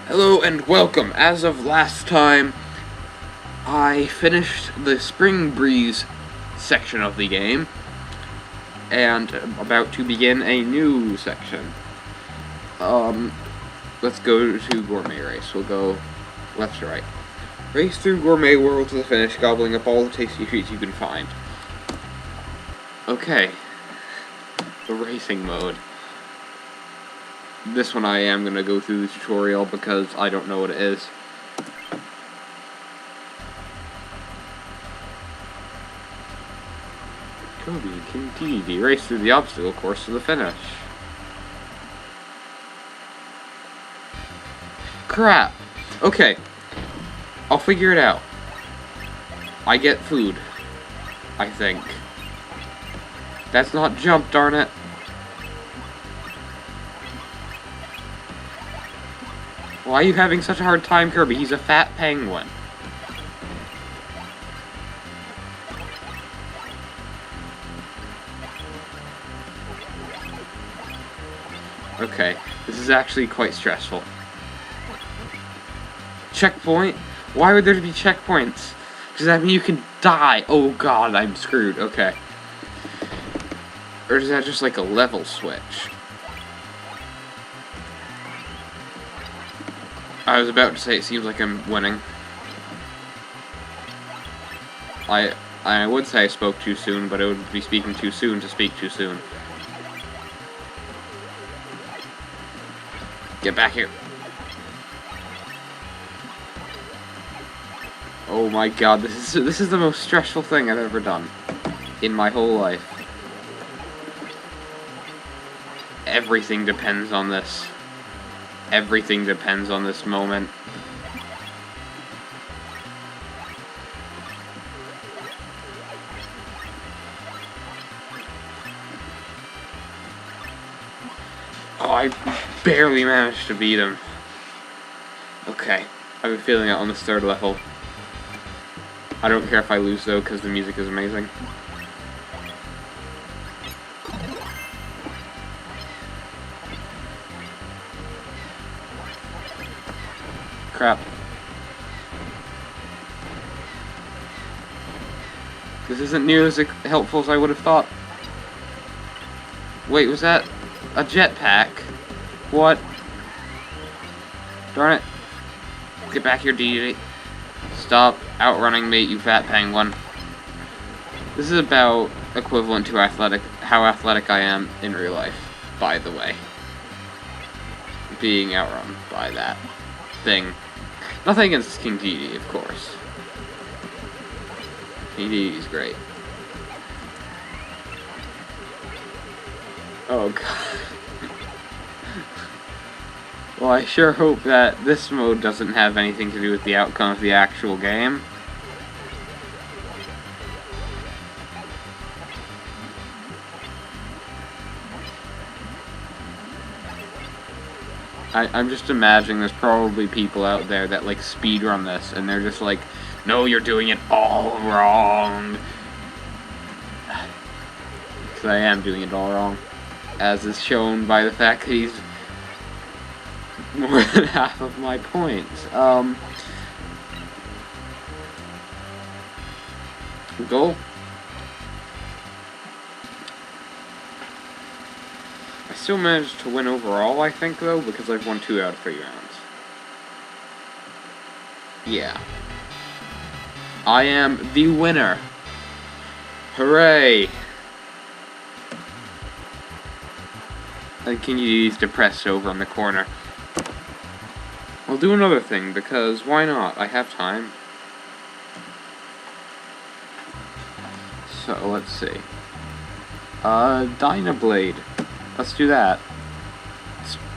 Hello and welcome. As of last time, I finished the Spring Breeze section of the game, and I'm about to begin a new section. Let's go to Gourmet Race. We'll go left to right. Race through Gourmet World to the finish, gobbling up all the tasty treats you can find. Okay. The racing mode. This one I am going to go through the tutorial because I don't know what it is. Kirby continue race through the obstacle course to the finish. Crap! Okay. I'll figure it out. I get food. I think. That's not jump, darn it. Why are you having such a hard time, Kirby? He's a fat penguin. Okay, this is actually quite stressful. Checkpoint? Why would there be checkpoints? Does that mean you can die? Oh god, I'm screwed. Okay. Or is that just like a level switch? I was about to say it seems like I'm winning. I would say I spoke too soon, but it would be speaking too soon to speak too soon. Get back here. Oh my god, this is the most stressful thing I've ever done in my whole life. Everything depends on this. Everything depends on this moment. Oh, I barely managed to beat him. Okay, I have a feeling out on this third level. I don't care if I lose though, because the music is amazing. Crap. This isn't near as helpful as I would have thought. Wait, was that a jetpack? What? Darn it. Get back here, DJ. Stop outrunning me, you fat penguin. This is about equivalent to how athletic I am in real life, by the way. Being outrun by that thing. Nothing against King Dedede, of course. King Dedede's great. Oh god. Well, I sure hope that this mode doesn't have anything to do with the outcome of the actual game. I'm just imagining there's probably people out there that like speedrun this and they're just like, no, you're doing it all wrong. Because I am doing it all wrong. As is shown by the fact that he's more than half of my points. Goal. I still managed to win overall, I think, though, because I've won 2 out of 3 rounds. Yeah. I am the winner. Hooray! And King Dedede's depressed over in the corner. I'll do another thing, because why not? I have time. So, let's see. Dynablade. Let's do that.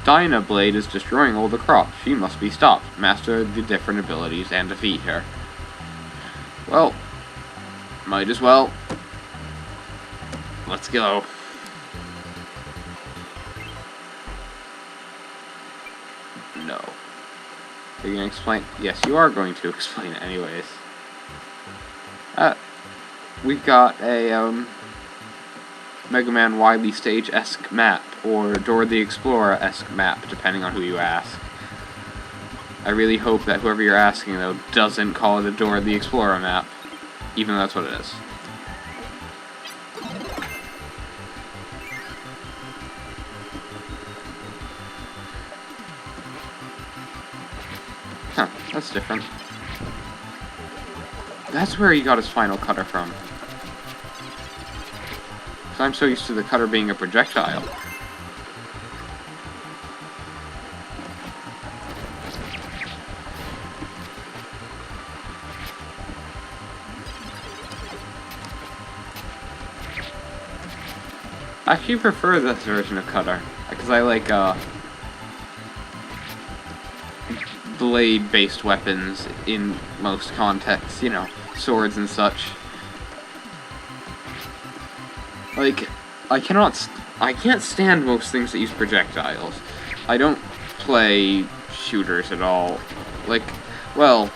Dynablade is destroying all the crops. She must be stopped. Master the different abilities and defeat her. Well, might as well. Let's go. No. Are you gonna explain? Yes, you are going to explain it anyways. We've got a, Mega Man Wily Stage-esque map, or Dora the Explorer-esque map, depending on who you ask. I really hope that whoever you're asking, though, doesn't call it a Dora the Explorer map, even though that's what it is. Huh, that's different. That's where he got his final cutter from. So I'm so used to the cutter being a projectile. I actually prefer this version of cutter, because I like, blade-based weapons in most contexts, you know, swords and such. Like, I can't stand most things that use projectiles. I don't play shooters at all. Like, well,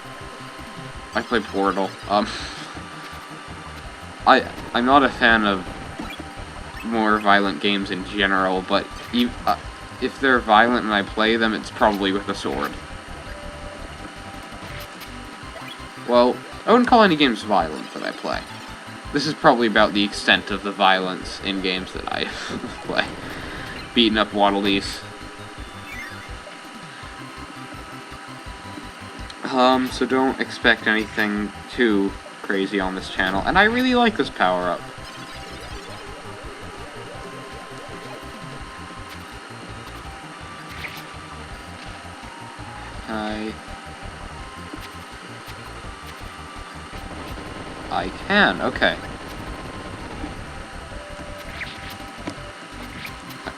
I play Portal. I'm not a fan of more violent games in general, but if they're violent and I play them, it's probably with a sword. Well, I wouldn't call any games violent that I play. This is probably about the extent of the violence in games that I play. Beating up waddledees. So don't expect anything too crazy on this channel. And I really like this power-up. I can, okay.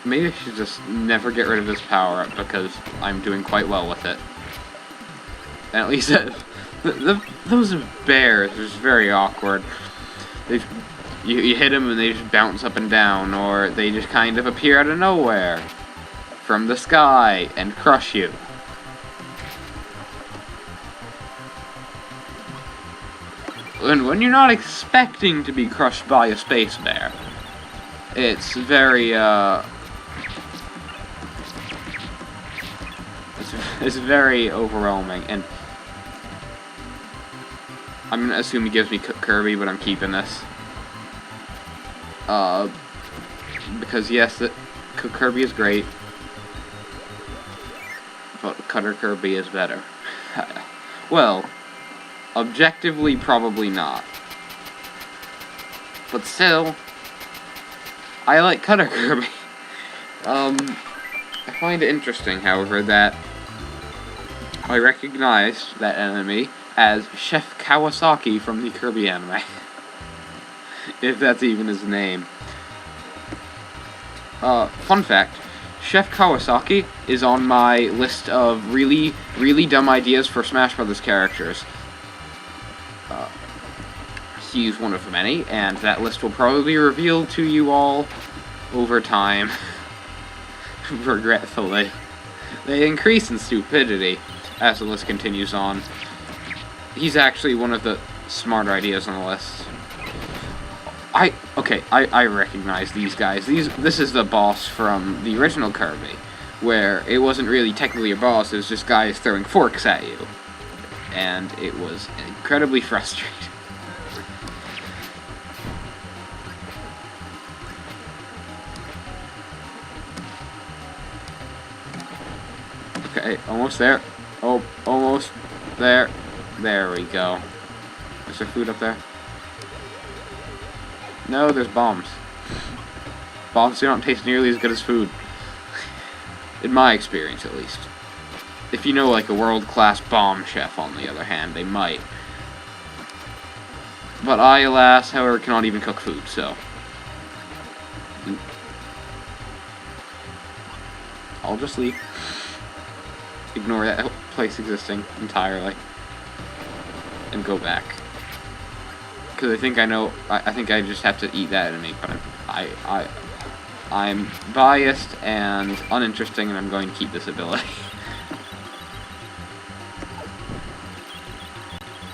Maybe I should just never get rid of this power-up because I'm doing quite well with it. And at least those bears are just very awkward. You hit them and they just bounce up and down, or they just kind of appear out of nowhere from the sky and crush you. And when you're not expecting to be crushed by a space bear, it's very, it's very overwhelming, and I'm gonna assume he gives me Kirby, but I'm keeping this. Because yes, Kirby is great, but Cutter Kirby is better. Well, objectively, probably not. But still, I like Cutter Kirby. I find it interesting, however, that I recognized that enemy as Chef Kawasaki from the Kirby anime. If that's even his name. Fun fact, Chef Kawasaki is on my list of really, really dumb ideas for Smash Brothers characters. He's one of many, and that list will probably be revealed to you all over time. Regretfully. They increase in stupidity as the list continues on. He's actually one of the smarter ideas on the list. I recognize these guys. This is the boss from the original Kirby, where it wasn't really technically a boss, it was just guys throwing forks at you. And it was incredibly frustrating. Okay, almost there. Oh, almost there. There we go. Is there food up there? No, there's bombs. Bombs do not taste nearly as good as food. In my experience, at least. If you know, like, a world-class bomb chef, on the other hand, they might. But I, alas, however, cannot even cook food, so... I'll just leave. Ignore that place existing entirely. And go back. Because I think I know, I think I just have to eat that enemy, but I'm biased and uninteresting, and I'm going to keep this ability.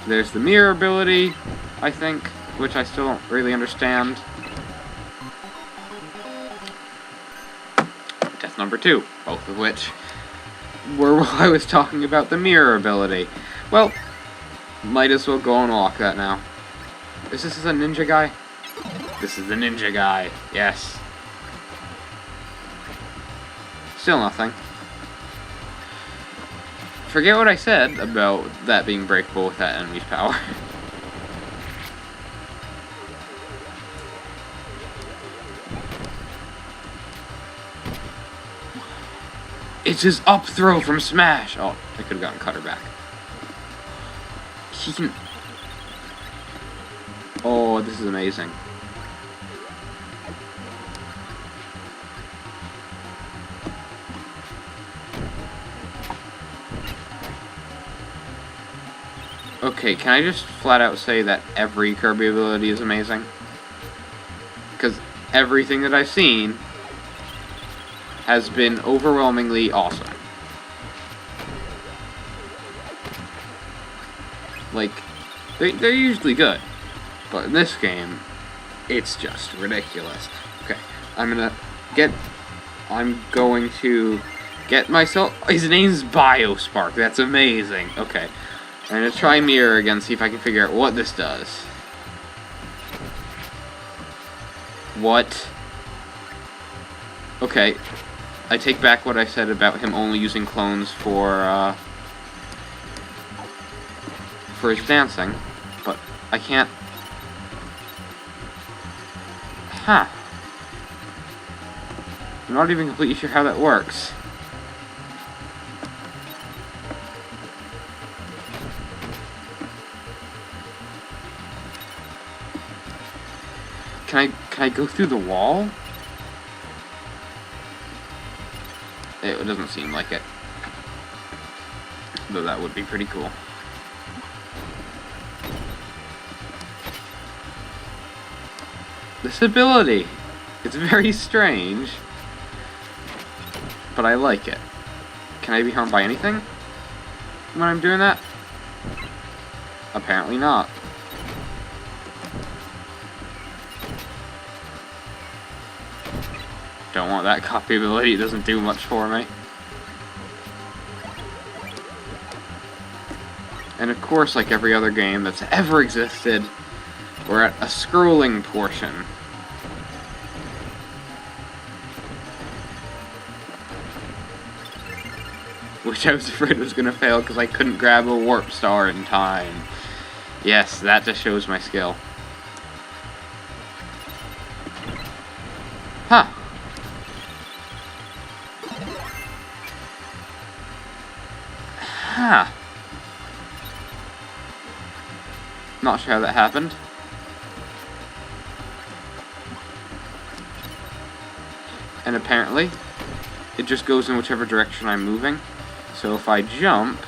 There's the mirror ability, I think, which I still don't really understand. Death number 2, both of which where I was talking about the mirror ability. Well, might as well go and walk that now. Is this a ninja guy? This is the ninja guy. Yes. Still nothing. Forget what I said about that being breakable with that enemy's power. It's his up throw from Smash! Oh, I could have gotten Cutter back. He can... Oh, this is amazing. Okay, can I just flat out say that every Kirby ability is amazing? Because everything that I've seen has been overwhelmingly awesome. Like, they're usually good, but in this game, it's just ridiculous. Okay, I'm going to get myself... His name's Biospark, that's amazing. Okay, I'm gonna try Mirror again, see if I can figure out what this does. What? Okay, I take back what I said about him only using clones for his dancing, but I can't... Huh. I'm not even completely sure how that works. Can I go through the wall? It doesn't seem like it. Though that would be pretty cool. This ability, it's very strange, but I like it. Can I be harmed by anything when I'm doing that? Apparently not. Don't want that copy ability, it doesn't do much for me. And of course, like every other game that's ever existed, we're at a scrolling portion. Which I was afraid was gonna fail because I couldn't grab a warp star in time. Yes, that just shows my skill. Huh. Huh. Not sure how that happened. And apparently, it just goes in whichever direction I'm moving. So if I jump,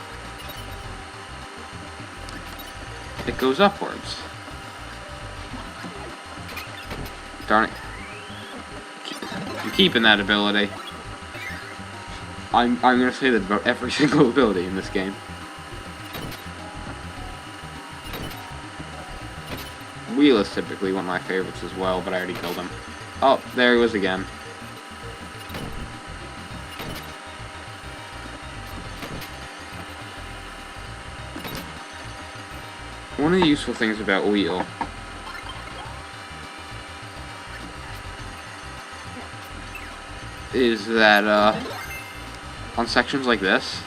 it goes upwards. Darn it. I'm keeping that ability. I'm gonna say that about every single ability in this game. Wheel is typically one of my favorites as well, but I already killed him. Oh, there he was again. One of the useful things about Wheel is that on sections like this,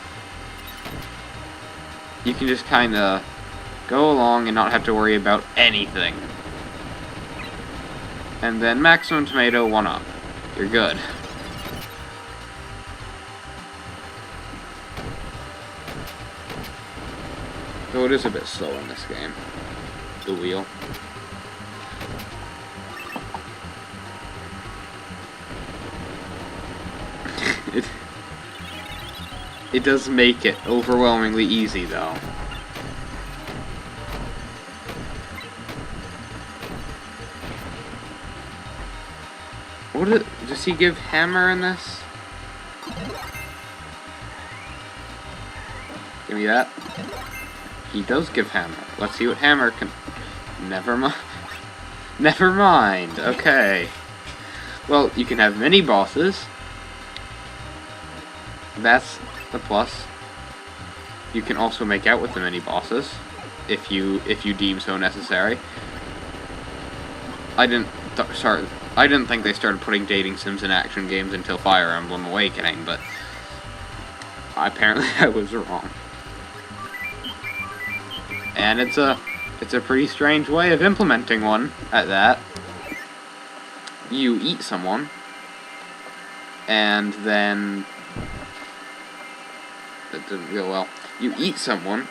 you can just kinda go along and not have to worry about anything. And then maximum tomato, 1-up. You're good. Though it is a bit slow in this game. The wheel. It does make it overwhelmingly easy, though. Does he give hammer in this? Give me that. He does give hammer. Let's see what hammer can... Never mind. Never mind. Okay. Well, you can have mini bosses. That's the plus. You can also make out with the mini-bosses, if you deem so necessary. I didn't think they started putting dating sims in action games until Fire Emblem Awakening, but apparently I was wrong. And it's a pretty strange way of implementing one at that. You eat someone, and then that didn't go well. You eat someone,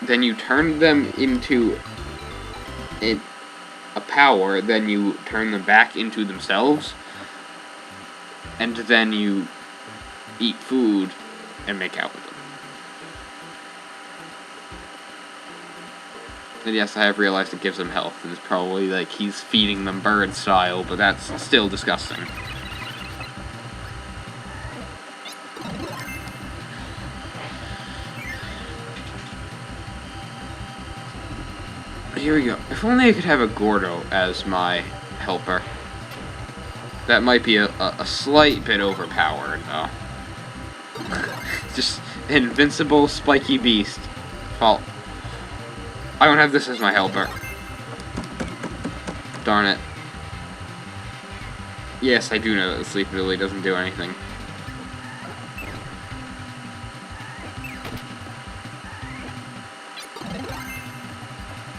then you turn them into a power, then you turn them back into themselves, and then you eat food and make out with them. And yes, I have realized it gives them health, and it's probably like he's feeding them bird style, but that's still disgusting. Here we go. If only I could have a Gordo as my helper. That might be a slight bit overpowered, though. Just invincible, spiky beast. Fault. I don't have this as my helper. Darn it. Yes, I do know that the sleep ability doesn't do anything.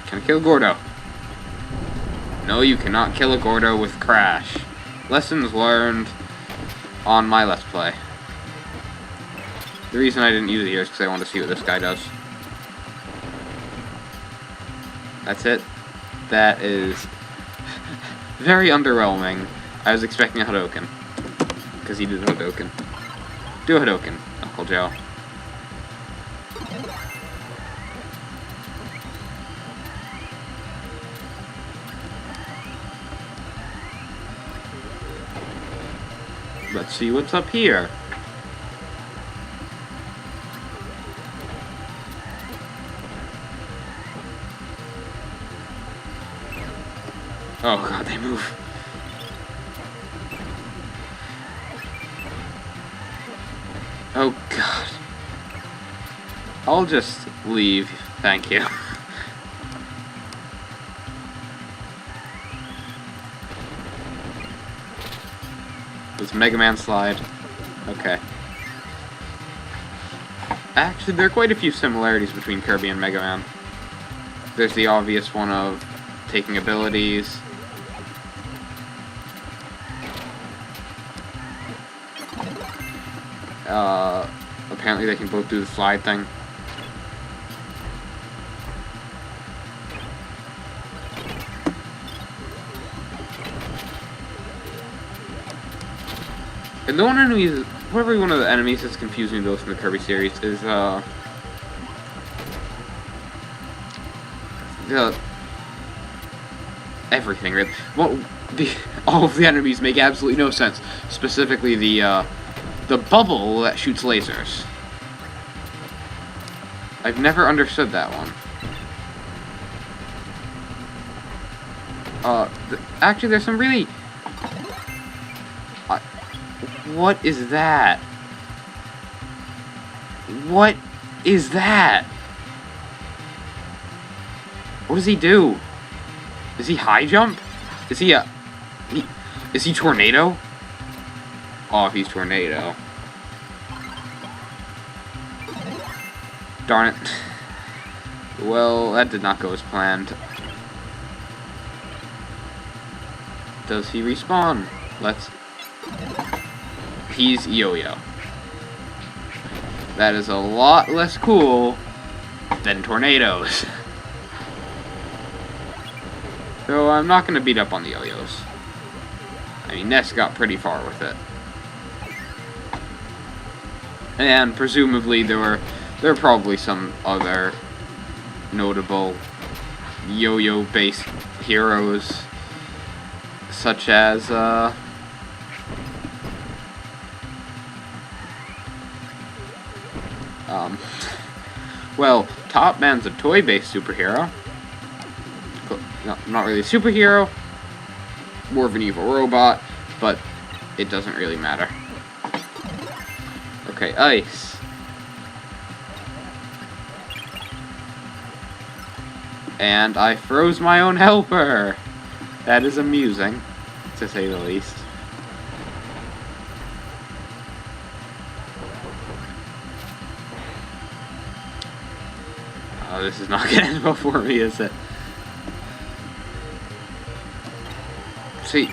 Can I kill Gordo? No, you cannot kill a Gordo with Crash. Lessons learned on my Let's Play. The reason I didn't use it here is because I wanted to see what this guy does. That's it. That is very underwhelming. I was expecting a Hadouken. Because he did a Hadouken. Do a Hadouken, Uncle Joe. Let's see what's up here. Oh god, they move. Oh god. I'll just leave. Thank you. Does Mega Man slide? Okay. Actually, there are quite a few similarities between Kirby and Mega Man. There's the obvious one of taking abilities. Apparently they can both do the slide thing. And the one enemy, whatever one of the enemies that's confusing me most in the Kirby series is, everything, really. Well, all of the enemies make absolutely no sense. Specifically, the bubble that shoots lasers. I've never understood that one. Actually, there's some really... what is that? What is that? What does he do? Is he high jump? Is he is he tornado? Oh, if he's tornado. Darn it. Well, that did not go as planned. Does he respawn? Let's... He's Yo-Yo. That is a lot less cool than tornadoes. So I'm not going to beat up on the Yo-Yos. I mean, Ness got pretty far with it. And presumably there are probably some other notable yo-yo based heroes, such as well, Top Man's a toy based superhero. No, not really a superhero, more of an evil robot, but it doesn't really matter. Okay, Ice. And I froze my own helper! That is amusing, to say the least. Oh, this is not gonna end before me, is it? See,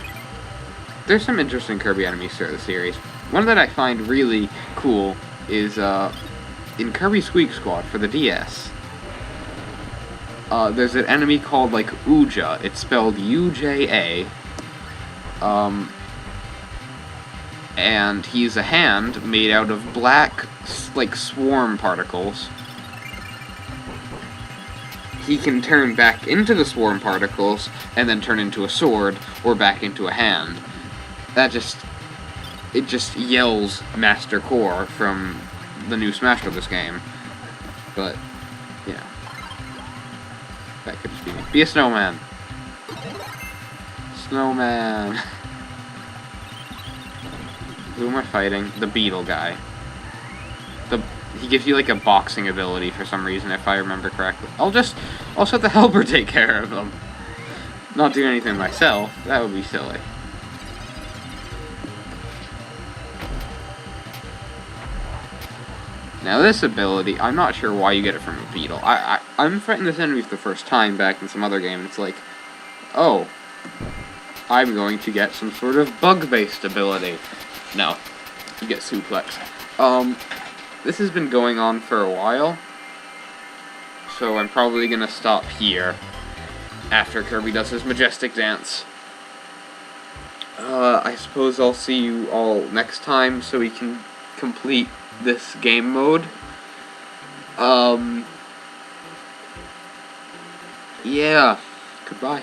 there's some interesting Kirby enemies throughout the series. One that I find really cool is, in Kirby Squeak Squad for the DS. There's an enemy called, like, Uja. It's spelled U-J-A. And he's a hand made out of black, like, swarm particles. He can turn back into the swarm particles, and then turn into a sword, or back into a hand. It just yells Master Core from the new Smash Bros. Game. But, yeah. That could just be me. Be a snowman! Snowman! Who am I fighting? The beetle guy. He gives you, like, a boxing ability for some reason, if I remember correctly. I'll let the helper take care of him. Not do anything myself. That would be silly. Now this ability, I'm not sure why you get it from a beetle. I'm fighting this enemy for the first time back in some other game, and it's like, oh, I'm going to get some sort of bug-based ability. No, you get suplex. This has been going on for a while, so I'm probably gonna stop here after Kirby does his majestic dance. I suppose I'll see you all next time so we can complete this game mode. Yeah, goodbye.